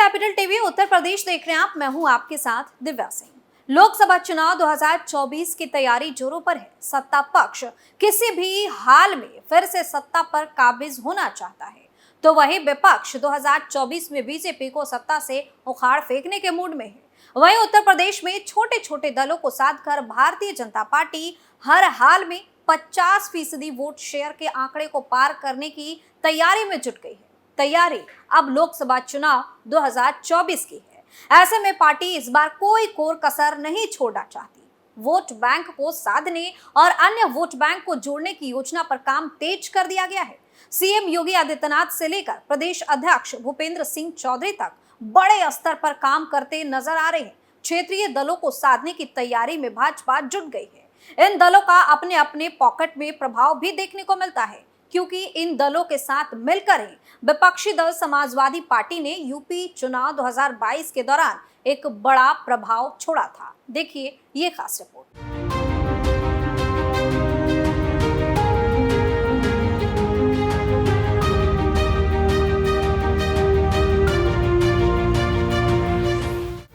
Capital TV Uttar Pradesh देख रहे हैं आप। मैं हूं आपके साथ दिव्या सिंह। लोकसभा चुनाव 2024 की तैयारी जोरों पर है। सत्ता पक्ष किसी भी हाल में फिर से सत्ता पर काबिज होना चाहता है, तो वही विपक्ष 2024 में बीजेपी को सत्ता से उखाड़ फेंकने के मूड में है। वहीं उत्तर प्रदेश में छोटे छोटे दलों को साध कर भारतीय जनता पार्टी हर हाल में 50% वोट शेयर के आंकड़े को पार करने की तैयारी में जुट गई है। तैयारी अब लोकसभा चुनाव 2024 की है। ऐसे में पार्टी इस बार कोई कोर कसर नहीं छोड़ना चाहती। वोट बैंक को साधने और अन्य वोट बैंक को जोड़ने की योजना पर काम तेज कर दिया गया है। सीएम योगी आदित्यनाथ से लेकर प्रदेश अध्यक्ष भूपेंद्र सिंह चौधरी तक बड़े स्तर पर काम करते नजर आ रहे हैं। क्षेत्रीय दलों को साधने की तैयारी में भाजपा जुट गई है। इन दलों का अपने अपने पॉकेट में प्रभाव भी देखने को मिलता है, क्योंकि इन दलों के साथ मिलकर ही विपक्षी दल समाजवादी पार्टी ने यूपी चुनाव 2022 के दौरान एक बड़ा प्रभाव छोड़ा था। देखिए ये खास रिपोर्ट।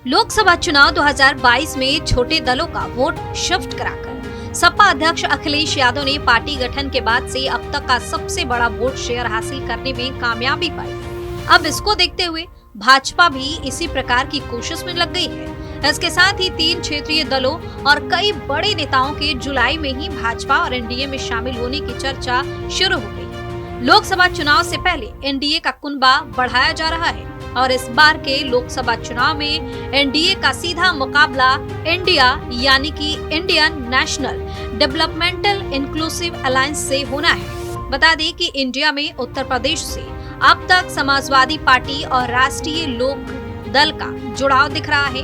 लोकसभा चुनाव 2022 में छोटे दलों का वोट शिफ्ट कराकर सपा अध्यक्ष अखिलेश यादव ने पार्टी गठन के बाद से अब तक का सबसे बड़ा वोट शेयर हासिल करने में कामयाबी पाई। अब इसको देखते हुए भाजपा भी इसी प्रकार की कोशिश में लग गई है। इसके साथ ही 3 क्षेत्रीय दलों और कई बड़े नेताओं के जुलाई में ही भाजपा और एनडीए में शामिल होने की चर्चा शुरू हो गई है। लोकसभा चुनाव से पहले एनडीए का कुनबा बढ़ाया जा रहा है और इस बार के लोकसभा चुनाव में एनडीए का सीधा मुकाबला इंडिया यानी कि Indian national developmental inclusive alliance से होना है। बता दें कि इंडिया में उत्तर प्रदेश से अब तक समाजवादी पार्टी और राष्ट्रीय लोक दल का जुड़ाव दिख रहा है।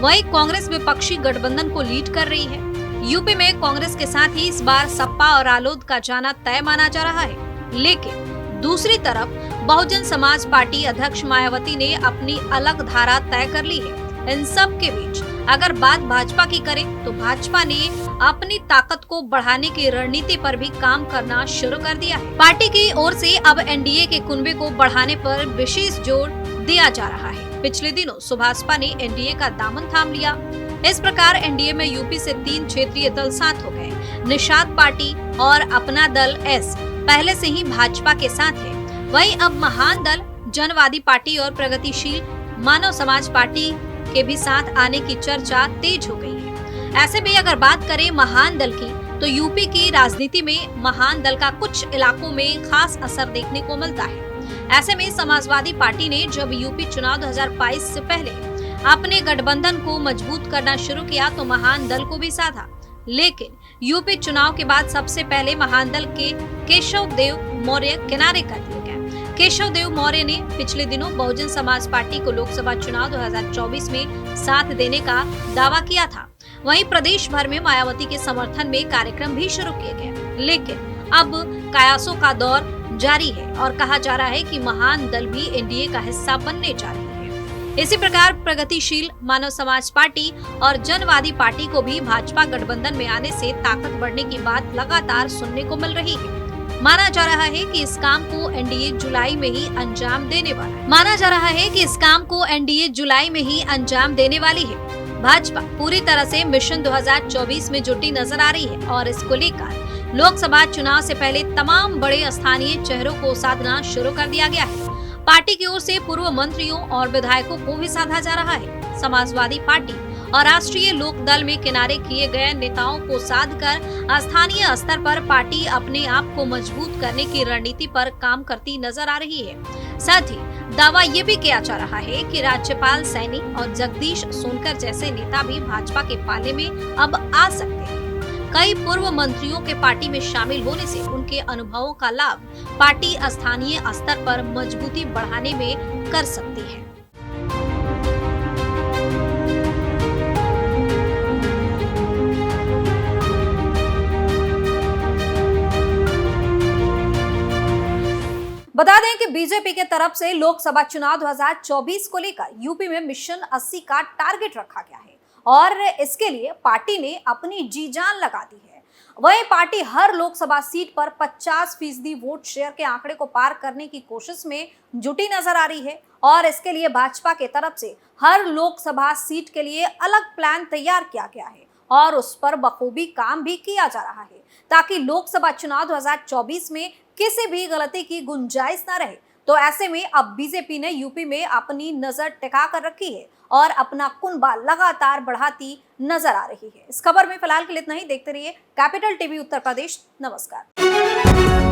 वहीं कांग्रेस विपक्षी गठबंधन को लीड कर रही है। यूपी में कांग्रेस के साथ ही इस बार सपा और रालोद का जाना तय माना जा रहा है, लेकिन दूसरी तरफ बहुजन समाज पार्टी अध्यक्ष मायावती ने अपनी अलग धारा तय कर ली है। इन सब के बीच अगर बात भाजपा की करें तो भाजपा ने अपनी ताकत को बढ़ाने की रणनीति पर भी काम करना शुरू कर दिया है। पार्टी की ओर से अब एनडीए के कुनबे को बढ़ाने पर विशेष जोर दिया जा रहा है। पिछले दिनों सुभाषपा ने एनडीए का दामन थाम लिया। इस प्रकार एनडीए में यूपी से 3 क्षेत्रीय दल साथ हो गए। निषाद पार्टी और अपना दल एस पहले से ही भाजपा के साथ है। वहीं अब महान दल जनवादी पार्टी और प्रगतिशील मानव समाज पार्टी के भी साथ आने की चर्चा तेज हो गई है। ऐसे में अगर बात करें महान दल की, तो यूपी की राजनीति में महान दल का कुछ इलाकों में खास असर देखने को मिलता है। ऐसे में समाजवादी पार्टी ने जब यूपी चुनाव 2022 से पहले अपने गठबंधन को मजबूत करना शुरू किया तो महान दल को भी साधा, लेकिन यूपी चुनाव के बाद सबसे पहले महान दल के केशव देव मौर्य किनारे कर दिए गए। केशव देव मौर्य ने पिछले दिनों बहुजन समाज पार्टी को लोकसभा चुनाव 2024 में साथ देने का दावा किया था। वहीं प्रदेश भर में मायावती के समर्थन में कार्यक्रम भी शुरू किए गए, लेकिन अब कयासों का दौर जारी है और कहा जा रहा है कि महान दल भी एनडीए का हिस्सा बनने जा रही है। इसी प्रकार प्रगतिशील मानव समाज पार्टी और जनवादी पार्टी को भी भाजपा गठबंधन में आने से ताकत बढ़ने की बात लगातार सुनने को मिल रही है। माना जा रहा है कि इस काम को एनडीए जुलाई में ही अंजाम देने वाली है। भाजपा पूरी तरह से मिशन 2024 में जुटी नजर आ रही है और इसको लेकर लोकसभा चुनाव से पहले तमाम बड़े स्थानीय चेहरों को साधना शुरू कर दिया गया है। पार्टी की ओर से पूर्व मंत्रियों और विधायकों को भी साधा जा रहा है। समाजवादी पार्टी और राष्ट्रीय लोक दल में किनारे किए गए नेताओं को साधकर स्थानीय स्तर पर पार्टी अपने आप को मजबूत करने की रणनीति पर काम करती नजर आ रही है। साथ ही दावा ये भी किया जा रहा है कि राज्यपाल सैनी और जगदीश सोनकर जैसे नेता भी भाजपा के पाले में अब आ सकते हैं। कई पूर्व मंत्रियों के पार्टी में शामिल होने से उनके अनुभवों का लाभ पार्टी स्थानीय स्तर पर मजबूती बढ़ाने में कर सकती है। बता दें कि बीजेपी के तरफ से लोकसभा चुनाव 2024 को लेकर यूपी में मिशन 80 का टारगेट रखा गया है और इसके लिए पार्टी ने अपनी जी जान लगा दी है। वहीं पार्टी हर लोकसभा सीट पर 50% वोट शेयर के आंकड़े को पार करने की कोशिश में जुटी नजर आ रही है और इसके लिए भाजपा के तरफ से हर लोकसभा सीट के लिए अलग प्लान तैयार किया गया है और उस पर बखूबी काम भी किया जा रहा है ताकि लोकसभा चुनाव 2024 में किसी भी गलती की गुंजाइश न रहे। तो ऐसे में अब बीजेपी ने यूपी में अपनी नजर टिका कर रखी है और अपना कुनबा लगातार बढ़ाती नजर आ रही है। इस खबर में फिलहाल के लिए इतना ही। देखते रहिए कैपिटल टीवी उत्तर प्रदेश। नमस्कार।